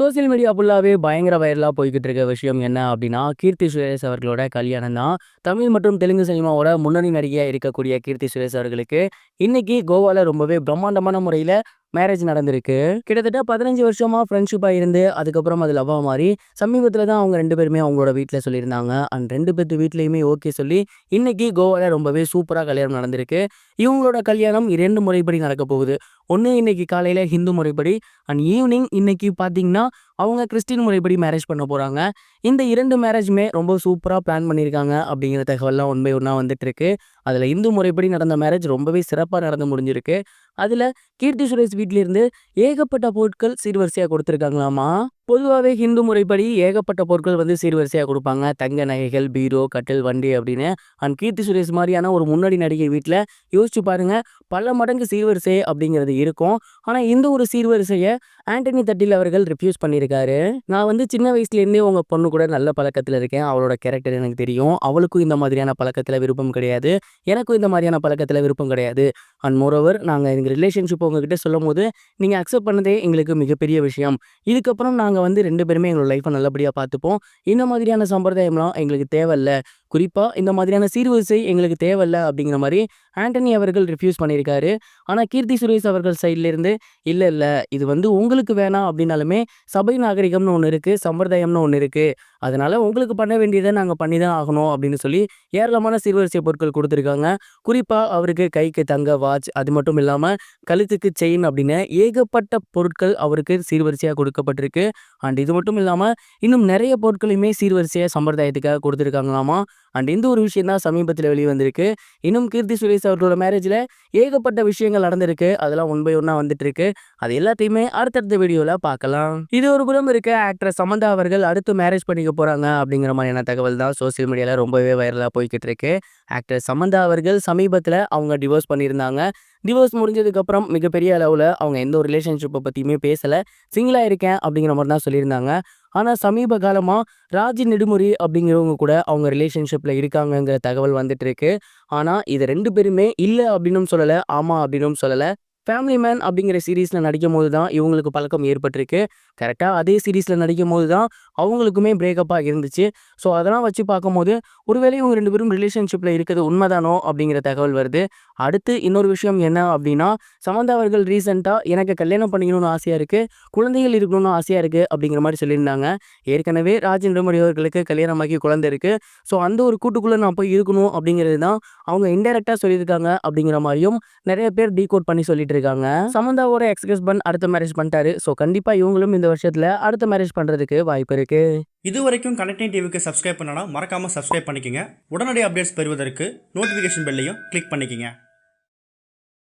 Social media ஃபுல்லாவே பயங்கர வைரலா போய்க்கிட்டு இருக்க விஷயம் என்ன அப்படின்னா, கீர்த்தி சுரேஷ் அவர்களோட கல்யாணம் தான். தமிழ் மற்றும் தெலுங்கு சினிமாவோட முன்னணி நடிகையா இருக்கக்கூடிய கீர்த்தி சுரேஷ் அவர்களுக்கு, இன்னைக்கு கோவால ரொம்பவே பிரம்மாண்டமான முறையில மேரேஜ் நடந்திருக்கு. கிட்டத்தட்ட 15 வருஷமா ஃப்ரெண்ட்ஷிப்பா இருந்து, அதுக்கப்புறம் அது லவ்வா மாறி, சமீபத்தில தான் அவங்க 2 பேருமே அவங்களோட வீட்ல சொல்லியிருந்தாங்க. அண்ட் 2 பேத்து வீட்லயுமே ஓகே சொல்லி, இன்னைக்கு கோவால ரொம்பவே சூப்பரா கல்யாணம் நடந்திருக்கு. இவங்களோட கல்யாணம் 2 முறைப்படி நடக்கப் போகுது. ஒண்ணு இன்னைக்கு காலையில ஹிந்து முறைப்படி, அண்ட் ஈவினிங் இன்னைக்கு பார்த்தீங்கன்னா, அவங்க கிறிஸ்டின் முறைப்படி மேரேஜ் பண்ண போறாங்க. இந்த 2 மேரேஜுமே ரொம்ப சூப்பரா பிளான் பண்ணியிருக்காங்க அப்படிங்கிற தகவல்லாம் ஒன் பை ஒண்ணா வந்துட்டுருக்கு. அதில இந்து முறைப்படி நடந்த மேரேஜ் ரொம்பவே சிறப்பா நடந்து முடிஞ்சிருக்கு. அதில கீர்த்தி சுரேஷ் வீட்லருந்து ஏகப்பட்ட பொருட்கள் சீர்வரிசையா குடுத்துருக்காங்களாமா. பொதுவாவே ஹிந்து முறைப்படி ஏகப்பட்ட பொருட்கள் வந்து சீர்வரிசையா குடுப்பாங்க. தங்க நகைகள், பீரோ, கட்டில், வண்டி அப்படின்னு. அண்ட் கீர்த்தி சுரேஷ் மாரியான ஒரு முன்னணி நடிகை வீட்ல யோசிச்சு பாருங்க, பல மடங்கு சீர்வரிசை அப்படிங்கிறது இருக்கும். ஆனா இந்த ஒரு சீர்வரிசைய ஆண்டனி தட்டில் அவர்கள் ரிஃப்யூஸ் பண்ணியிருக்காரு. நான் வந்து சின்ன வயசுலேருந்தே உங்க பொண்ணு கூட நல்ல பழக்கத்துல இருக்கேன். அவளோட கேரக்டர் எனக்கு தெரியும். அவளுக்கும் இந்த மாதிரியான பழக்கத்துல விருப்பம் கிடையாது. எனக்கும் இந்த மாதிரியான பழக்கத்துல விருப்பம் கிடையாது. அண்ட் மோரோவர் நாங்க எங்க ரிலேஷன்ஷிப் உங்ககிட்ட சொல்லும்போது, நீங்க அக்செப்ட் பண்ணதே எங்களுக்கு மிகப்பெரிய விஷயம். இதுக்கப்புறம் நாங்க வந்து 2 பேருமே எங்களோட லைஃப்ப நல்லபடியா பார்த்துப்போம். இந்த மாதிரியான சம்பிரதாயம்லாம் எங்களுக்கு தேவையில்ல. குறிப்பா இந்த மாதிரியான சீர்வரிசை எங்களுக்கு தேவையில்ல அப்படிங்கிற மாரி ஆண்டனி அவர்கள் ரிஃப்யூஸ் பண்ணியிருக்காரு. ஆனா கீர்த்தி சுரேஷ் அவர்கள் சைட்ல இருந்து, இல்ல இல்ல இது வந்து உங்களுக்கு வேணாம் அப்படின்னாலுமே, சபை நாகரிகம்னு ஒண்ணு இருக்கு, சம்பிரதாயம்னு ஒண்ணு இருக்கு. அதனால உங்களுக்கு பண்ண வேண்டியத நாங்க பண்ணி தான் ஆகணும் அப்படின்னு சொல்லி ஏராளமான சீர்வரிசை பொருட்கள் குடுத்துருக்காங்க. குறிப்பா அவருக்கு கைக்கு தங்க வாட்ச், அது மட்டும் இல்லாம கழுத்துக்கு செயின் அப்படின்னு ஏகப்பட்ட பொருட்கள் அவருக்கு சீர்வரிசையா கொடுக்கப்பட்டிருக்கு. அண்ட் இது மட்டும் இல்லாம இன்னும் நிறைய பொருட்களையுமே சீர்வரிசையா சம்பிரதாயத்துக்காக கொடுத்துருக்காங்களாமா. அண்ட் இந்த ஒரு விஷயம் தான் சமீபத்தில் வெளிய வந்திருக்கு. இன்னும் கீர்த்தி சுரேஷ் அவர்களோட மேரேஜ்ல ஏகப்பட்ட விஷயங்கள் நடந்திருக்கு. அதெல்லாம் ஒன் பை ஒன்னா வந்துட்டு இருக்கு. அது எல்லாத்தையுமே அடுத்தடுத்த வீடியோல பார்க்கலாம். இது ஒரு புறம் இருக்க, ஆக்ட்ரஸ் சமந்தா அவர்கள் அடுத்து மேரேஜ் பண்ணிக்க போறாங்க அப்படிங்கிற மாதிரியான தகவல் தான் சோசியல் மீடியால ரொம்பவே வைரலா போய்க்கிட்டு இருக்கு. ஆக்ட்ரஸ் சமந்தா அவர்கள் சமீபத்துல அவங்க டிவோர்ஸ் பண்ணியிருந்தாங்க. டிவோர்ஸ் முடிஞ்சதுக்கு அப்புறம் மிகப்பெரிய அளவுல அவங்க எந்த ஒரு ரிலேஷன்ஷிப்பை பத்தியுமே பேசல. சிங்கிளா இருக்கேன் அப்படிங்கிற மாதிரி தான் சொல்லியிருந்தாங்க. ஆனா சமீப காலமா ராஜி நெடுமுடி அப்படிங்கிறவங்க கூட அவங்க ரிலேஷன்ஷிப்ல இருக்காங்கங்கிற தகவல் வந்துட்டு இருக்கு. ஆனா இது 2 பேருமே இல்ல அப்படின்னும் சொல்லல, ஆமா அப்படின்னும் சொல்லல. ஃபேமிலி மேன் அப்படிங்கிற சீரிஸ்ல நடிக்கும்போது தான் இவங்களுக்கு பழக்கம் ஏற்பட்டிருக்கு. கரெக்ட்டா அதே சீரிஸ்ல நடிக்கும்போது தான் அவங்களுக்குமே பிரேக்கப்பா இருந்துச்சு. ஸோ அதெல்லாம் வச்சு பார்க்கும்போது, ஒருவேளை இவங்க 2 பேரும் ரிலேஷன்ஷிப்ல இருக்கிறது உண்மைதானோ அப்படிங்கிற தகவல் வருது. அடுத்து இன்னொரு விஷயம் என்ன அப்படின்னா, சமந்தா அவர்கள் ரீசென்ட்டா எனக்கு கல்யாணம் பண்ணிக்கணும்னு ஆசையா இருக்கு, குழந்தைகள் இருக்கணும்னு ஆசையா இருக்கு அப்படிங்கிற மாரி சொல்லியிருந்தாங்க. ஏற்கனவே ராஜேந்திரமணி அவர்களுக்கு கல்யாணமாகி குழந்தை இருக்கு. ஸோ அந்த ஒரு கூட்டுக்குள்ள நான் போய் இருக்கணும் அப்படிங்கிறது தான் அவங்க இன்டைரக்ட்டா சொல்லியிருக்காங்க அப்படிங்கிற மாரியும் நிறைய பேர் டீகோட் பண்ணி சொல்லிட்டு இருக்காங்க. சமந்தாவோட எக்ஸ் ஹஸ்பண்ட் அடுத்த மேரேஜ் பண்ணிட்டாரு. ஸோ கண்டிப்பா இவங்களும் இந்த வருஷத்துல அடுத்த மேரேஜ் பண்றதுக்கு வாய்ப்பு இருக்கு. இதுவரைக்கும் கனெக்டிங் டிவிக்கு சப்ஸ்கிரைப் பண்ணனா மறக்காம சப்ஸ்கிரைப் பண்ணிக்கங்க. உடனடி அப்டேட்ஸ் பெறுவதற்கு நோட்டிஃபிகேஷன் பெல்லையும் கிளிக் பண்ணிக்கங்க.